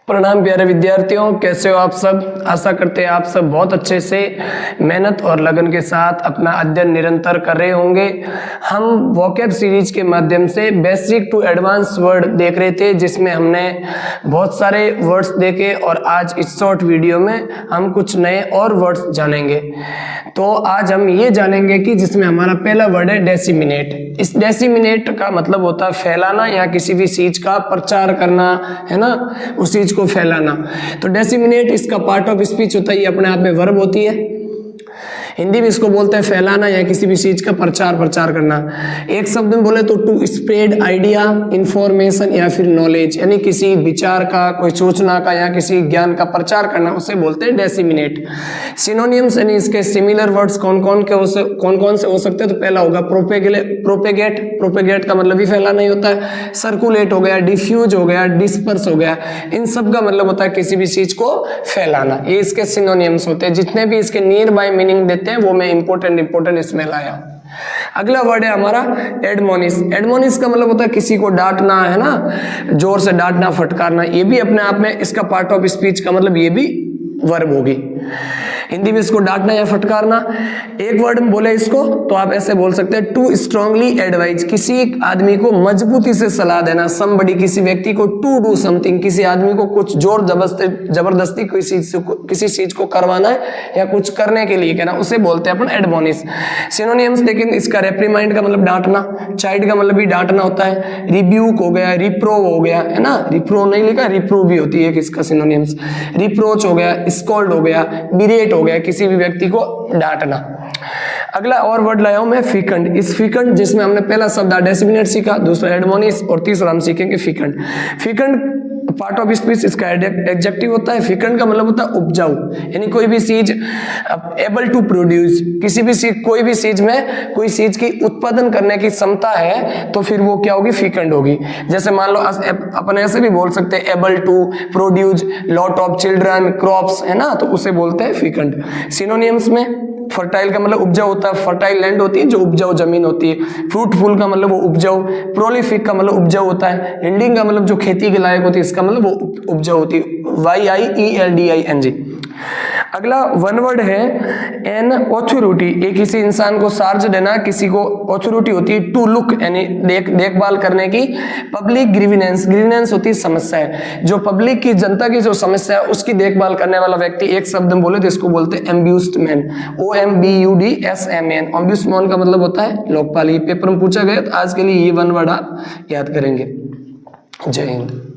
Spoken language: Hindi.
प्रणाम प्यारे विद्यार्थियों, कैसे हो आप सब। आशा करते हैं आप सब बहुत अच्छे से मेहनत और लगन के साथ अपना अध्ययन निरंतर कर रहे होंगे। हम वोकैब सीरीज के माध्यम से बेसिक टू एडवांस वर्ड देख रहे थे, जिसमें हमने बहुत सारे वर्ड्स देखे और आज इस शॉर्ट वीडियो में हम कुछ नए और वर्ड्स जानेंगे। तो आज हम ये जानेंगे कि जिसमें हमारा पहला वर्ड है डेसिमिनेट। इस डेसिमिनेट का मतलब होता है फैलाना या किसी भी चीज का प्रचार करना, है ना, उस चीज को फैलाना। तो डेसिमिनेट इसका पार्ट ऑफ स्पीच होता है, ये अपने आप में वर्ब होती है। हिंदी में इसको बोलते हैं फैलाना या किसी भी चीज का प्रचार करना। एक शब्द में बोले तो टू स्प्रेड आइडिया, इंफॉर्मेशन या फिर नॉलेज, यानी किसी विचार का, कोई सूचना का या किसी ज्ञान का प्रचार करना, उसे बोलते हैं डेसिमिनेट। सिनोनिम्स यानी इसके सिमिलर वर्ड्स कौन कौन से हो सकते हैं। तो पहला होगा प्रोपेगेट। प्रोपेगेट का मतलब भी फैलाना ही होता है। सर्कुलेट हो गया, डिफ्यूज हो गया, डिस्पर्स हो गया, इन सब का मतलब होता है किसी भी चीज को फैलाना। ये इसके सिनोनिम्स होते हैं। जितने भी इसके नियर बाय मीनिंग देते हैं वो मैं इंपॉर्टेंट इसमें लाया। अगला वर्ड है हमारा एडमोनिश। एडमोनिश का मतलब होता है किसी को डांटना, है ना, जोर से डांटना, फटकारना। ये भी अपने आप में इसका पार्ट ऑफ स्पीच का मतलब ये भी वर्ब होगी। हिंदी में इसको डांटना या फटकारना। एक वर्ड में बोले इसको तो आप ऐसे बोल सकते हैं टू स्ट्रांगली एडवाइज, किसी आदमी को मजबूती से सलाह देना। समबडी, किसी व्यक्ति को टू डू समथिंग, किसी आदमी को कुछ जोर जबरदस्ती किसी चीज को करवाना है या कुछ करने के लिए कहना, उसे बोलते हैं अपन एडमोनिश। सिनोनिम्स लेकिन इसका रेप्रीमाइंड का मतलब डांटना, चाइल्ड का मतलब भी डांटना होता है। रिब्यूक हो गया, रिप्रोव हो गया, है ना, रिप्रोव नहीं लिखा, रिप्रूव भी होती है किसका सिनोनिम्स। रिप्रोच हो गया, स्कॉल्ड हो गया, बिरेट हो गया, किसी भी व्यक्ति को डांटना। अगला और वर्ड लाया हूं मैं फिकंड। इस फिकंड जिसमें हमने पहला शब्द डेसिमिनेट सीखा, दूसरा एडमोनिश और तीसरा हम सीखेंगे फिकंड। फिकंड पार्ट ऑफ स्पीच इसका एडजेक्टिव होता है। फिकंड का मतलब होता है उपजाऊ, यानी कोई भी चीज एबल टू प्रोड्यूस, किसी भी चीज, कोई भी चीज में कोई चीज की उत्पादन करने की क्षमता है तो फिर वो क्या होगी, फिकंड होगी। जैसे मान लो अपन ऐसे भी बोल सकते हैं able to produce lot of children crops, है ना, तो उसे बोलते हैं फिकंड। सिनोनिम्स में फर्टाइल का मतलब उपजाऊ होता है, फर्टाइल लैंड होती है जो उपजाऊ जमीन होती है। फ्रूटफुल का मतलब वो उपजाऊ, प्रोलिफिक का मतलब उपजाऊ होता है, यील्डिंग का मतलब जो खेती के लायक होती है, इसका मतलब वो उपजाऊ होती है, YIELDING। अगला वन वर्ड है एन ऑथोरिटी। ये किसी इंसान को चार्ज देना, किसी को ऑथोरिटी होती है टू लुक, यानी देखभाल करने की। पब्लिक ग्रीवेंस होती है समस्या है, जो पब्लिक की, जनता की जो समस्या है उसकी देखभाल करने वाला व्यक्ति। एक शब्द में बोले तो इसको बोलते हैं एम्ब्यूस्डमैन, OMBUDSMAN। एम्ब्यूस्डमैन का मतलब होता है लोकपाल। ये पेपर में पूछा गया, तो आज के लिए ये वन वर्ड आप याद करेंगे। जय हिंद।